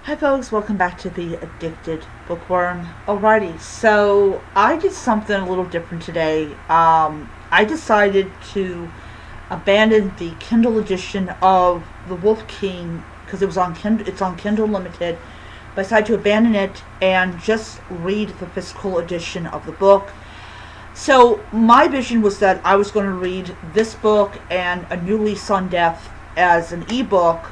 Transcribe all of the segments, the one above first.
Hi folks, welcome back to the Addicted Bookworm. Alrighty, so I did something a little different today. I decided to abandon the Kindle edition of The Wolf King because it was on Kindle. It's on Kindle Limited. But I decided to abandon it and just read the physical edition of the book. So my vision was that I was going to read this book and A New Lease on Death as an ebook.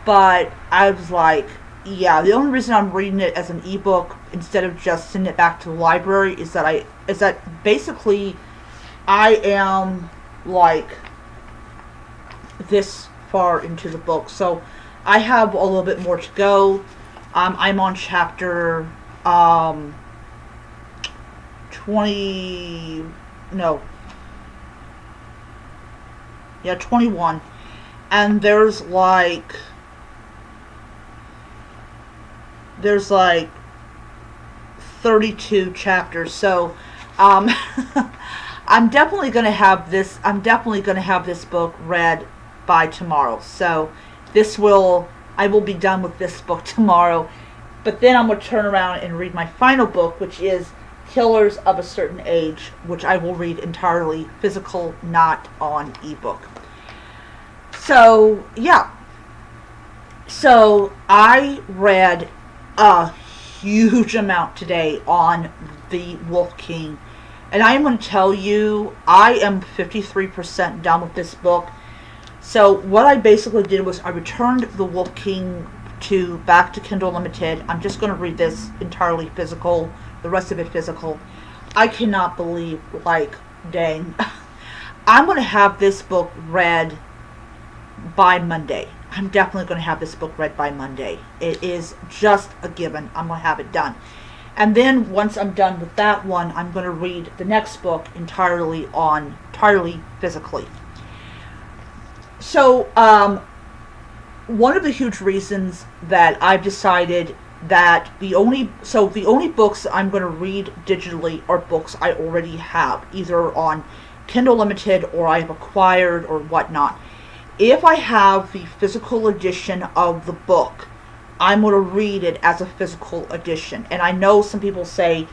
But I was like, yeah, the only reason I'm reading it as an ebook instead of just sending it back to the library is that basically I am like this far into the book. So I have a little bit more to go. I'm on chapter 20 no yeah 21, and there's like 32 chapters. So I'm definitely going to have this book read by tomorrow. So I will be done with this book tomorrow. But then I'm going to turn around and read my final book, which is Killers of a Certain Age, which I will read entirely physical, not on ebook. So, yeah. So, I read a huge amount today on The Wolf King. And I am going to tell you, I am 53% done with this book. So what I basically did was I returned The Wolf King back to Kindle Limited. I'm just going to read this entirely physical, the rest of it physical. I cannot believe, dang. I'm going to have this book read by Monday. I'm definitely going to have this book read by Monday. It is just a given. I'm going to have it done. And then once I'm done with that one, I'm going to read the next book entirely physically. So, one of the huge reasons that I've decided that the only books I'm going to read digitally are books I already have, either on Kindle Limited or I have acquired or whatnot. If I have the physical edition of the book, I'm going to read it as a physical edition. And I know some people say,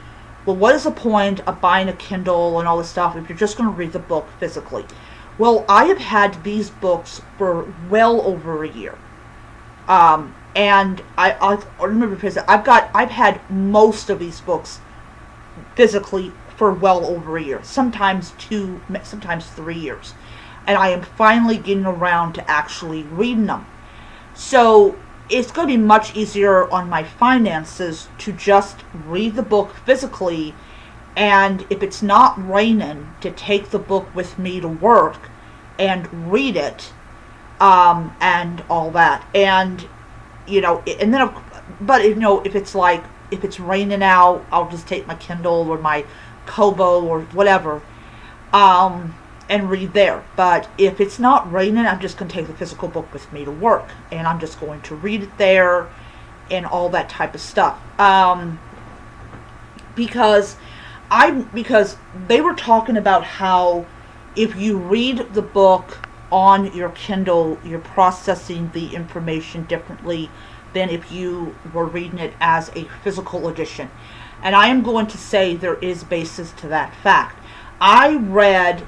well, what is the point of buying a Kindle and all this stuff if you're just going to read the book physically? Well, I have had these books for well over a year. And I remember I've had most of these books physically for well over a year. Sometimes 2, sometimes 3 years. And I am finally getting around to actually reading them. So it's going to be much easier on my finances to just read the book physically, and if it's not raining, to take the book with me to work and read it, and all that. And and then, but if it's raining out, I'll just take my Kindle or my Kobo or whatever, and read there. But if it's not raining, I'm just going to take the physical book with me to work, and I'm just going to read it there and all that type of stuff. Because they were talking about how if you read the book on your Kindle, you're processing the information differently than if you were reading it as a physical edition. And I am going to say there is basis to that fact. I read,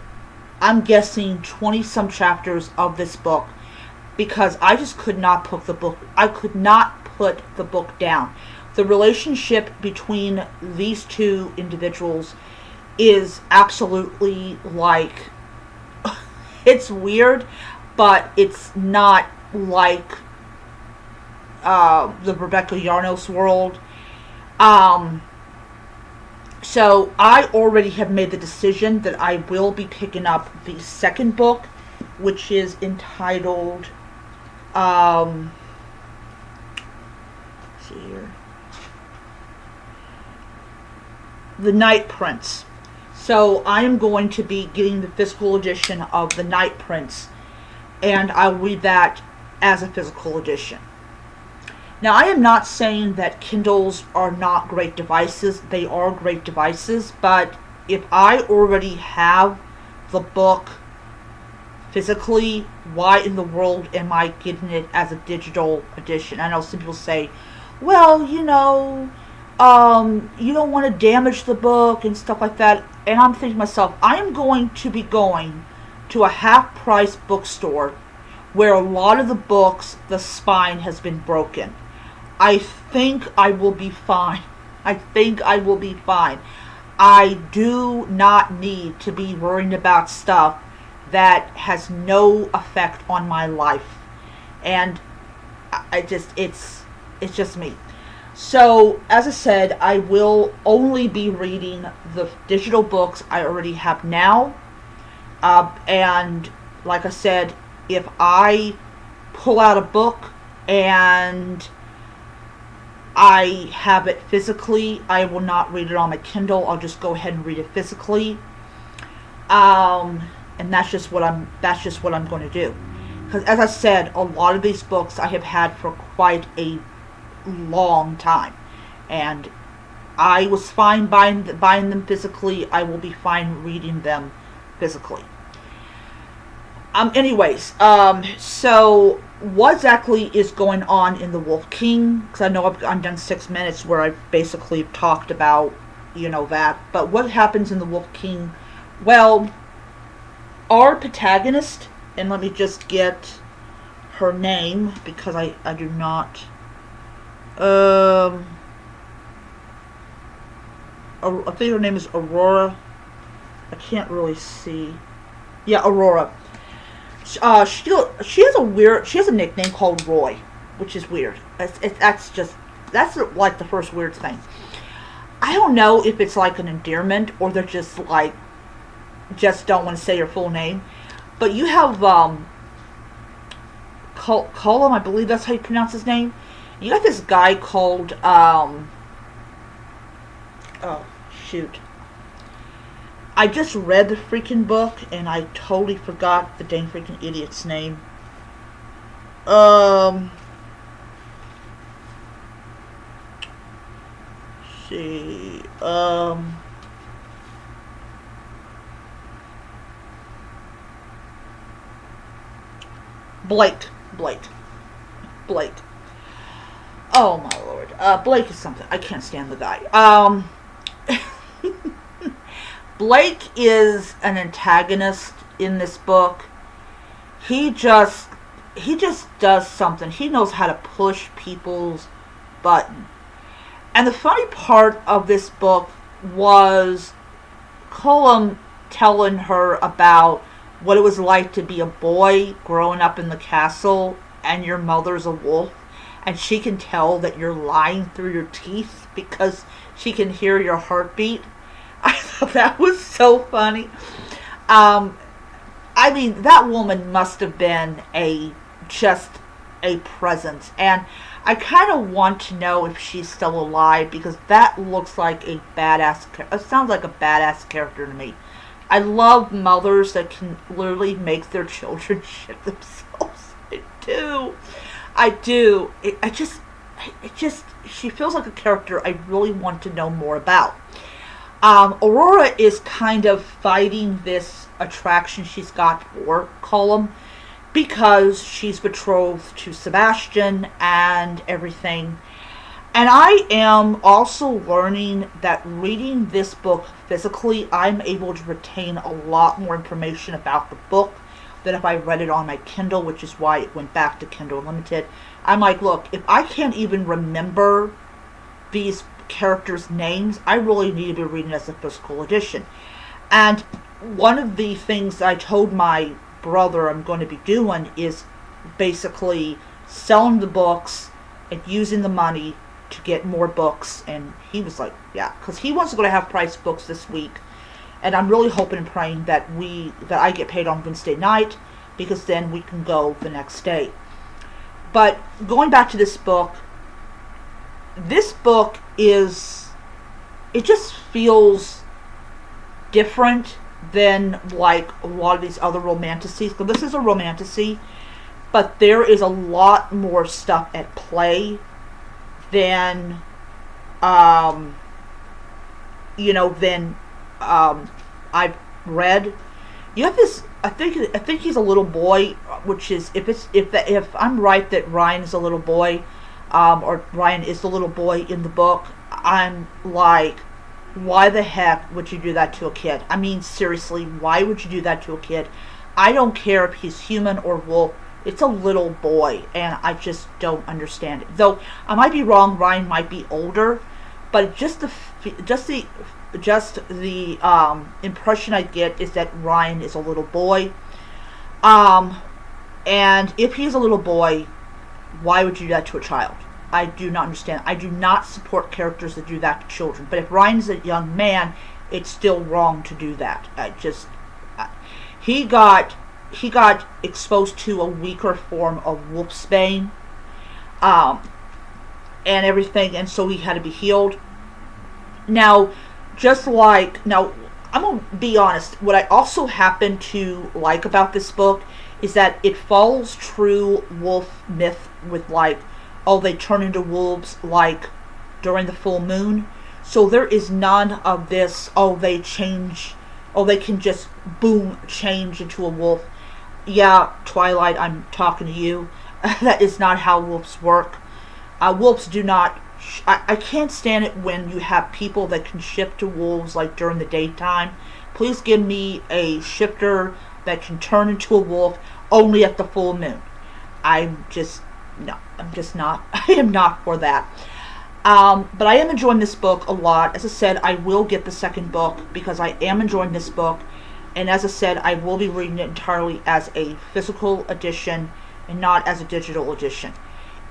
I'm guessing, 20 some chapters of this book because I just could not put the book down. The relationship between these two individuals is absolutely it's weird, but it's not like the Rebecca Yarnos world. So I already have made the decision that I will be picking up the second book, which is entitled, let's see here, The Night Prince. So I am going to be getting the physical edition of The Night Prince, and I'll read that as a physical edition. Now, I am not saying that Kindles are not great devices. They are great devices, but if I already have the book physically, why in the world am I getting it as a digital edition? I know some people say, well, you don't want to damage the book and stuff like that. And I'm thinking to myself, I am going to be going to a half-price bookstore where a lot of the books, the spine has been broken. I think I will be fine. I think I will be fine. I do not need to be worrying about stuff that has no effect on my life. And it's just me. So, as I said, I will only be reading the digital books I already have now. And, like I said, if I pull out a book and I have it physically, I will not read it on my Kindle. I'll just go ahead and read it physically. And that's just what I'm going to do. Because, as I said, a lot of these books I have had for quite a long time, and I was fine buying them physically. I will be fine reading them physically. So what exactly is going on in The Wolf King? Because I know I'm done 6 minutes where I've basically talked about that. But what happens in The Wolf King? Well, our protagonist, and let me just get her name because I do not. I think her name is Aurora. I can't really see. Yeah, Aurora. She has a nickname called Roy, which is weird. That's like the first weird thing. I don't know if it's like an endearment or they're just don't want to say your full name. But you have Colum, I believe that's how you pronounce his name. You got this guy called oh shoot. I just read the freaking book and I totally forgot the dang freaking idiot's name. See. Blake. Oh my lord. Blake is something. I can't stand the guy. Blake is an antagonist in this book. He just does something. He knows how to push people's button. And the funny part of this book was Colum telling her about what it was like to be a boy growing up in the castle and your mother's a wolf, and she can tell that you're lying through your teeth because she can hear your heartbeat. I thought that was so funny. I mean, that woman must have been just a presence, and I kind of want to know if she's still alive because that looks like a badass. It sounds like a badass character to me. I love mothers that can literally make their children shit themselves. I do. She feels like a character I really want to know more about. Aurora is kind of fighting this attraction she's got for Colum because she's betrothed to Sebastian and everything. And I am also learning that reading this book physically, I'm able to retain a lot more information about the book than if I read it on my Kindle, which is why it went back to Kindle Unlimited. I'm like, look, if I can't even remember these characters' names, I really need to be reading as a physical edition. And one of the things I told my brother I'm going to be doing is basically selling the books and using the money to get more books. And he was like, yeah, because he wants to go to half price books this week, and I'm really hoping and praying that I get paid on Wednesday night, because then we can go the next day. But going back to this book it just feels different than like a lot of these other romanticies. Because this is a romantasy, but there is a lot more stuff at play than I've read. You have this I think he's a little boy, which is if I'm right that Ryan is a little boy, or Ryan is the little boy in the book. I'm like, why the heck would you do that to a kid? I mean, seriously, why would you do that to a kid? I don't care if he's human or wolf. It's a little boy, and I just don't understand it. Though I might be wrong. Ryan might be older, but just the impression I get is that Ryan is a little boy. Um, and if he's a little boy, why would you do that to a child? I do not understand. I do not support characters that do that to children. But if Ryan's a young man, it's still wrong to do that. He got exposed to a weaker form of wolfsbane, um, and everything, and so he had to be healed. Now, now, I'm gonna be honest. What I also happen to like about this book is that it follows true wolf myth with like, oh, they turn into wolves like during the full moon. So there is none of this, oh, they change, oh, they can just boom change into a wolf. Yeah, Twilight, I'm talking to you. That is not how wolves work. Wolves do not. I can't stand it when you have people that can shift to wolves like during the daytime. Please give me a shifter that can turn into a wolf only at the full moon. I'm just no. I'm just not. I am not for that. But I am enjoying this book a lot. As I said, I will get the second book because I am enjoying this book. And as I said, I will be reading it entirely as a physical edition and not as a digital edition.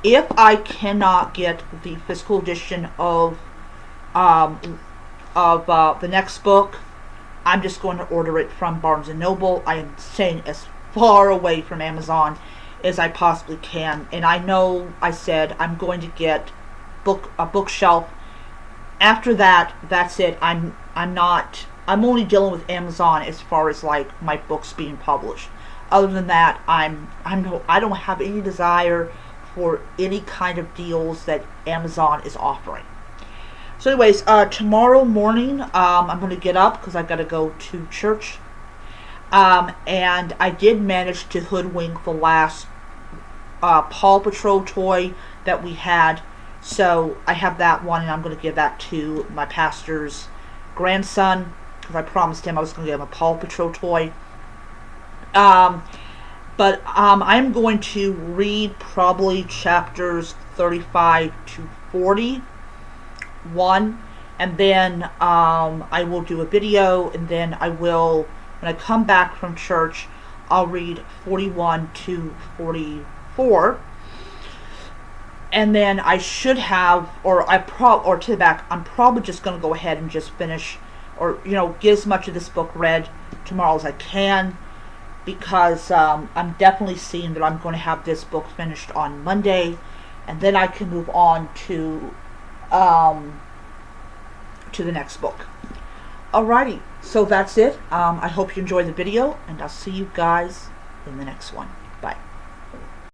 If I cannot get the physical edition of the next book, I'm just going to order it from Barnes & Noble. I am staying as far away from Amazon as I possibly can. And I know I said I'm going to get a bookshelf. After that, that's it. I'm only dealing with Amazon as far as like my books being published. Other than that, I don't have any desire for any kind of deals that Amazon is offering. So anyways, tomorrow morning, I'm going to get up because I've got to go to church. And I did manage to hoodwink the last Paw Patrol toy that we had. So I have that one, and I'm going to give that to my pastor's grandson because I promised him I was going to give him a Paw Patrol toy. But I'm going to read probably chapters 35 to 41, and then I will do a video, and then I will, when I come back from church, I'll read 41 to 44, and then I should have, or to the back, I'm probably just going to go ahead and just finish, or get as much of this book read tomorrow as I can. Because I'm definitely seeing that I'm going to have this book finished on Monday, and then I can move on to the next book. Alrighty, so that's it. I hope you enjoyed the video, and I'll see you guys in the next one. Bye.